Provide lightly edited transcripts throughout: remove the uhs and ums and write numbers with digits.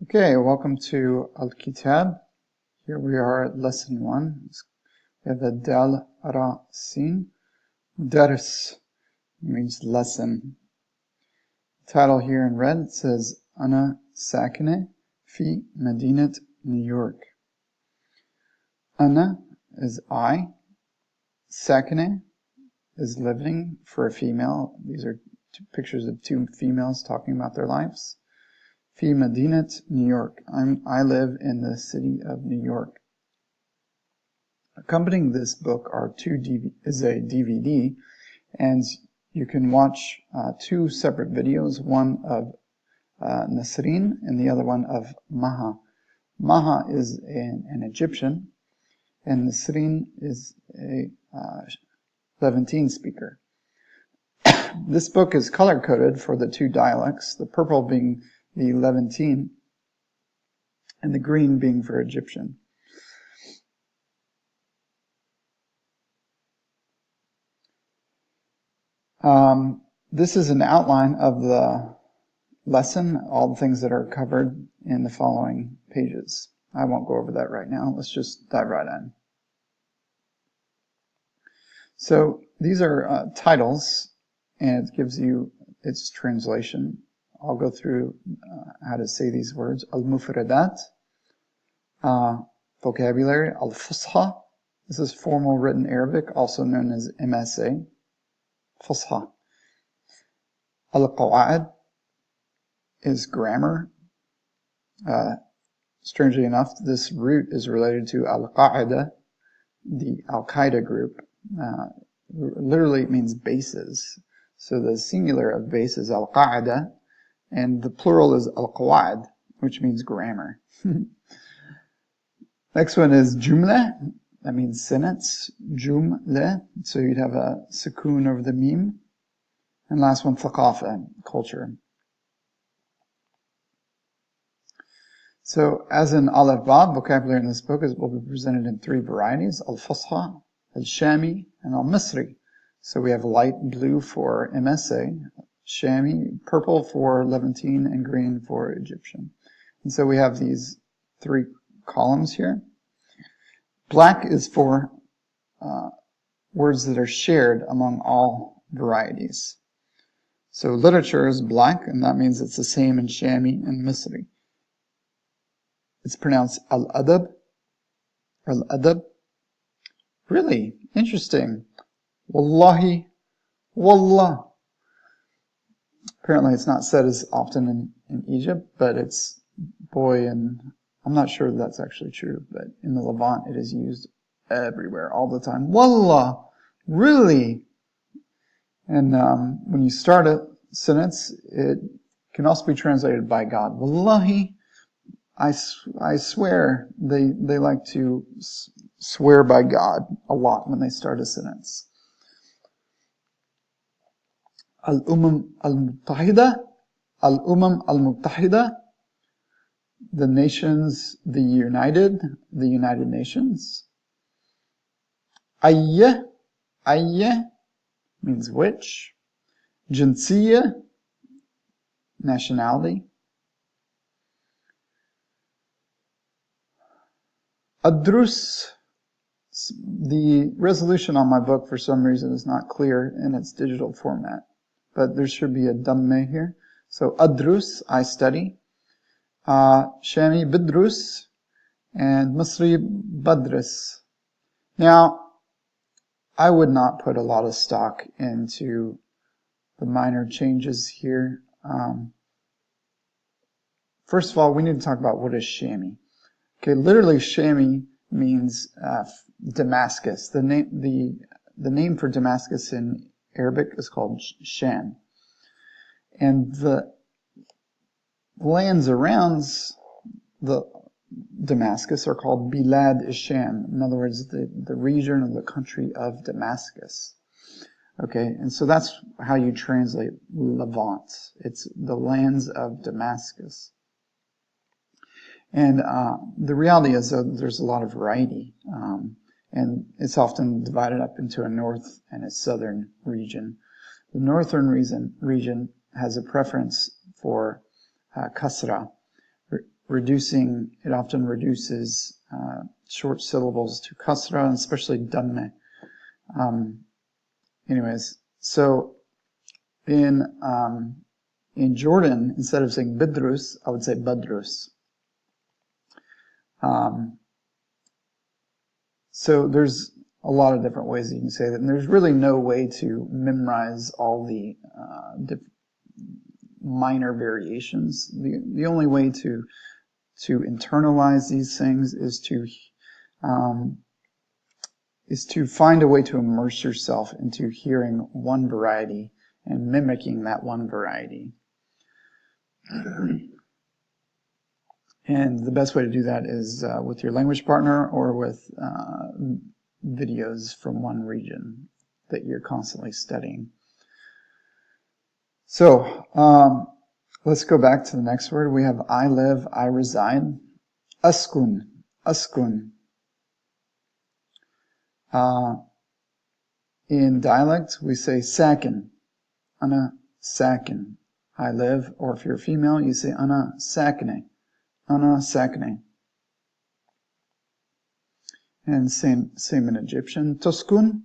Okay, welcome to Al-Kitab. Here we are at lesson 1. We have the Dal Ra Sin. Dars means lesson. The title here in red says Ana Sakine fi Madinat New York. Ana is I. Sakine is living for a female. These are two pictures of two females talking about their lives. Fi Madinat, New York. I live in the city of New York. Accompanying this book is a DVD, and you can watch two separate videos, one of Nasreen and the other one of Maha. Maha is an Egyptian, and Nasreen is a Levantine speaker. This book is color-coded for the two dialects, the purple being the Levantine, and the green being for Egyptian. This is an outline of the lesson, all the things that are covered in the following pages. I won't go over that right now. Let's just dive right in. So these are titles, and it gives you its translation. I'll go through how to say these words. Al-Mufradat, vocabulary. Al-Fusha, this is formal written Arabic, also known as MSA. Fusha. Al-Qawa'id is grammar. Strangely enough, this root is related to Al-Qaeda, the Al-Qaeda group. Literally it means bases. So the singular of base is Al-Qaeda, and the plural is Al-Qawa'id, which means grammar. Next one is Jumla. That means sentence. Jumla. So you'd have a sukoon over the meme. And last one, Thaqafa, culture. So as in Alif Bab, vocabulary in this book will be presented in three varieties: Al-Fusha, Al-Shami, and Al-Misri. So we have light blue for MSA, Shami, purple for Levantine, and green for Egyptian. And so we have these three columns here. Black is for words that are shared among all varieties. So literature is black, and that means it's the same in Shami and Misri. It's pronounced Al-Adab. Al-Adab. Really interesting. Wallahi. Wallah. Apparently it's not said as often in Egypt, but it's boy, and I'm not sure that's actually true, but in the Levant it is used everywhere, all the time. Wallah. Really? And when you start a sentence, it can also be translated by God. Wallahi, I swear. They like to swear by God a lot when they start a sentence. Al-Umam al-Muttahida, Al-Umam al-Muttahida, the nations, the United Nations. Ayya means which. Jinsiyya, nationality. Adrus, the resolution on my book for some reason is not clear in its digital format, but there should be a dammeh here. So Adrus, I study. Shami Bidrus, and Misri Badris. Now, I would not put a lot of stock into the minor changes here. First of all, we need to talk about what is Shami. Okay, literally Shami means Damascus. The name for Damascus in Arabic is called Sham. And the lands around the Damascus are called Bilad Sham. In other words, the region of the country of Damascus. Okay, and so that's how you translate Levant. It's the lands of Damascus. And the reality is that there's a lot of variety, and it's often divided up into a north and a southern region. The northern region has a preference for kasra, it often reduces short syllables to kasra, and especially damme. Anyways, so in Jordan, instead of saying bidrus, I would say badrus. So there's a lot of different ways that you can say that, and there's really no way to memorize all the minor variations. The only way to internalize these things is to find a way to immerse yourself into hearing one variety and mimicking that one variety. And the best way to do that is with your language partner or with videos from one region that you're constantly studying. So let's go back to the next word. We have I live, I reside. Askun, askun. In dialect, we say sakin, ana sakin. I live, or if you're female, you say ana sakne, ana sakne. And same in Egyptian, toskun.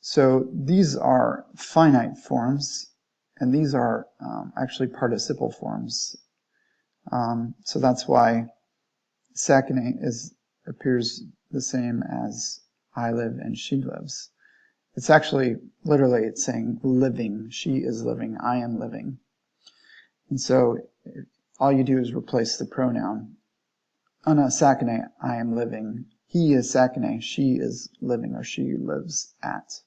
So these are finite forms, and these are actually participle forms. So that's why sakne appears the same as I live and she lives. It's actually, literally, it's saying living. She is living. I am living. And so all you do is replace the pronoun. Ana sakne, I am living. He is sakne, she is living, or she lives at.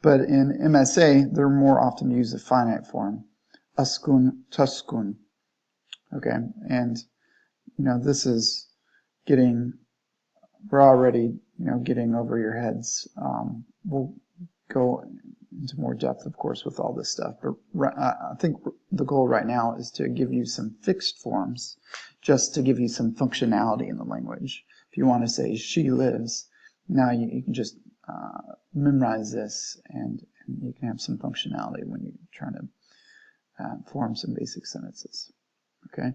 But in MSA, they're more often used a finite form. Askun, taskun. Okay, and this is we're already getting over your heads. We'll go into more depth, of course, with all this stuff. But I think the goal right now is to give you some fixed forms, just to give you some functionality in the language. If you want to say she lives, now you can just memorize this, and you can have some functionality when you're trying to form some basic sentences. Okay,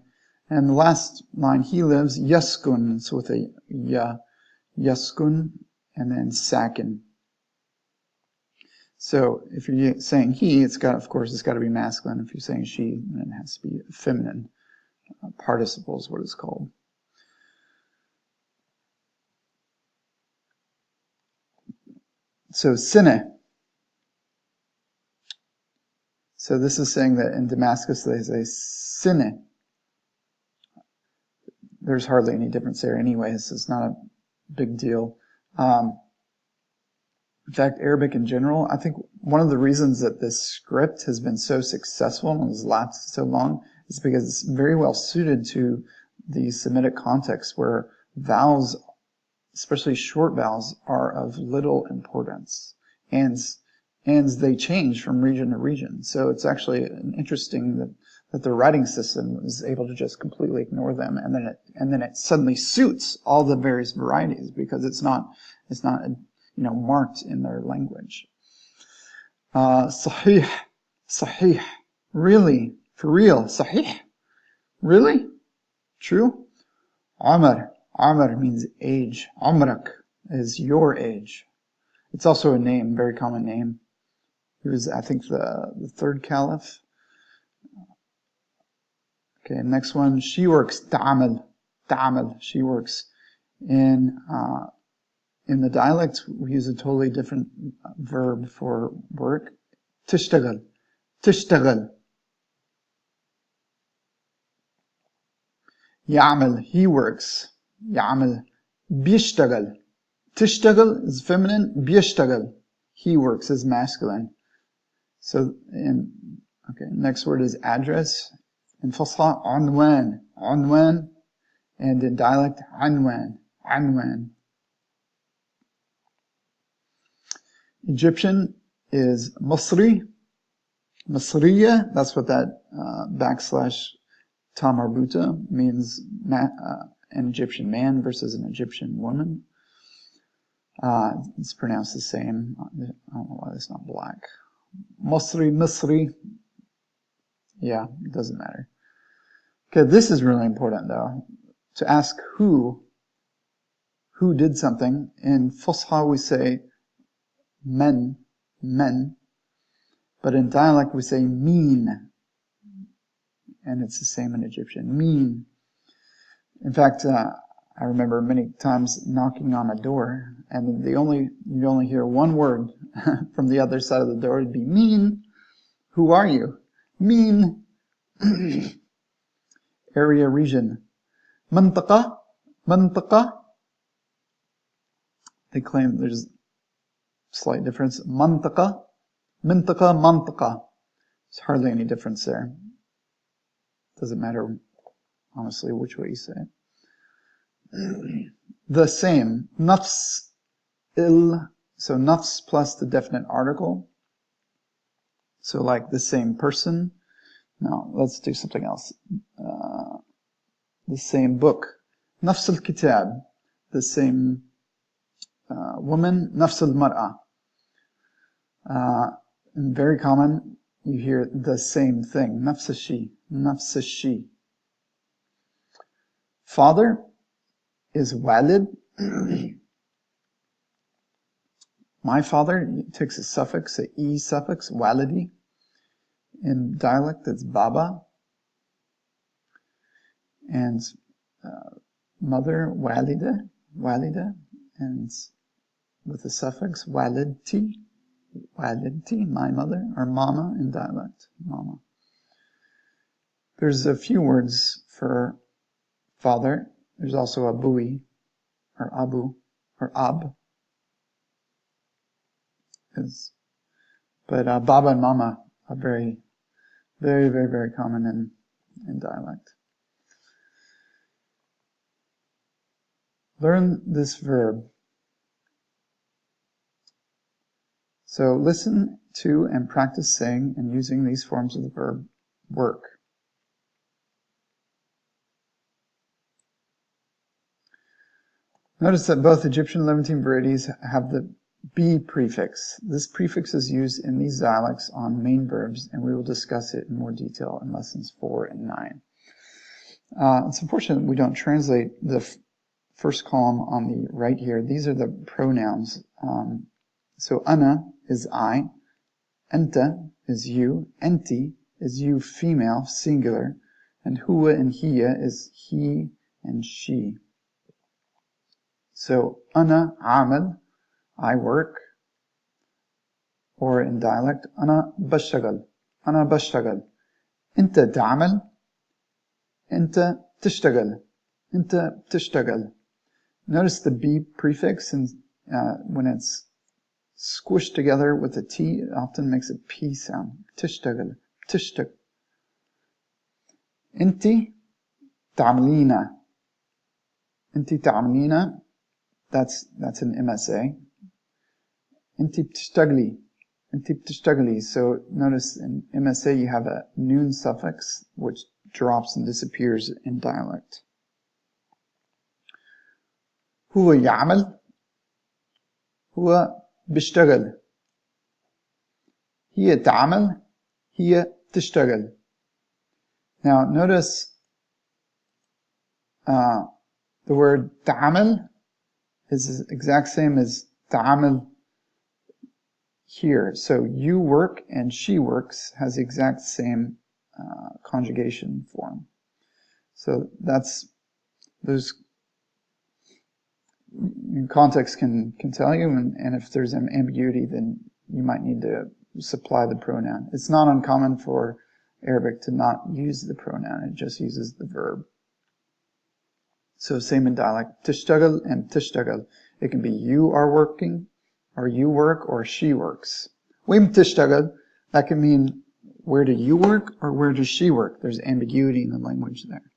and the last line, he lives, yaskun, so with a ya, yaskun, and then sakin. So if you're saying he, of course it's got to be masculine. If you're saying she, then it has to be feminine. Participle is what it's called. So sine. So this is saying that in Damascus they say sine. There's hardly any difference there anyways, so it's not a big deal. In fact, Arabic in general, I think one of the reasons that this script has been so successful and has lasted so long is because it's very well suited to the Semitic context where vowels, especially short vowels, are of little importance. And they change from region to region. So it's actually interesting that the writing system is able to just completely ignore them, and then it suddenly suits all the various varieties because it's not marked in their language. Sahih, sahih, really, for real, sahih, really, true. Amr means age. Amrak is your age. It's also a name, very common name. He was, I think, the third caliph. Okay, next one. She works. Ta'amal. She works. In the dialect, we use a totally different verb for work. Tishtagal. Ya'mal. He works. Ya'mal. Bishtagal. Tishtagal is feminine. Bishtagal. He works is masculine. So, next word is address. In Fasha, unwan, and in dialect, anwan. Egyptian is Masri, Masriya, that's what that / ta marbuta means, an Egyptian man versus an Egyptian woman. It's pronounced the same. I don't know why it's not black. Masri, Yeah, it doesn't matter. Okay, this is really important though. To ask who did something. In Fusha we say men, but in dialect we say mean, and it's the same in Egyptian, mean. In fact, I remember many times knocking on a door, and you'd only hear one word from the other side of the door. It'd be mean. Who are you? Mean. Area, region. Mantaqa. They claim there's a slight difference. Mantaqa. Mantaqa. There's hardly any difference there. Doesn't matter, honestly, which way you say it. The same. Nafs. So nafs plus the definite article. So like the same person. Now, let's do something else. The same book. Nafs al-Kitab. The same woman. Nafs al-Mar'a. Very common, you hear the same thing. Nafs al-Shi. Nafs al-Shi. Father is walid. My father takes a suffix, a e suffix, walidi. In dialect, it's baba. And mother, walida, and with the suffix walidti, my mother, or mama in dialect, mama. There's a few words for father. There's also abui, or abu, or ab. But baba and mama are very, very, very, very common in dialect. Learn this verb. So listen to and practice saying and using these forms of the verb work. Notice that both Egyptian and Levantine varieties have the be prefix. This prefix is used in these dialects on main verbs, and we will discuss it in more detail in lessons 4 and 9. It's unfortunate we don't translate the first column on the right here. These are the pronouns. So ana is I, anta is you, enti is you female, singular, and huwa and hiya is he and she. So ana amal, I work, or in dialect, ana bashtagal, inta ta'amal, inta tishtagal. Notice the B prefix, and when it's squished together with a T, it often makes a P sound. Tishtagal, tishtag. Inti ta'amlina. That's an MSA. Inti btishtagli. So notice in MSA you have a noon suffix which drops and disappears in dialect. Huwa ya'mal. Huwa bishtagal. Hiya ta'amal. Hiya tishtagal. Now notice the word ta'amal is the exact same as ta'amal here. So you work and she works has the exact same conjugation form. So those context can tell you, and if there's an ambiguity, then you might need to supply the pronoun. It's not uncommon for Arabic to not use the pronoun. It just uses the verb. So same in dialect. Tishtagal and tishtagal. It can be you are working, or you work, or she works. Wim tishtagal, that can mean where do you work, or where does she work? There's ambiguity in the language there.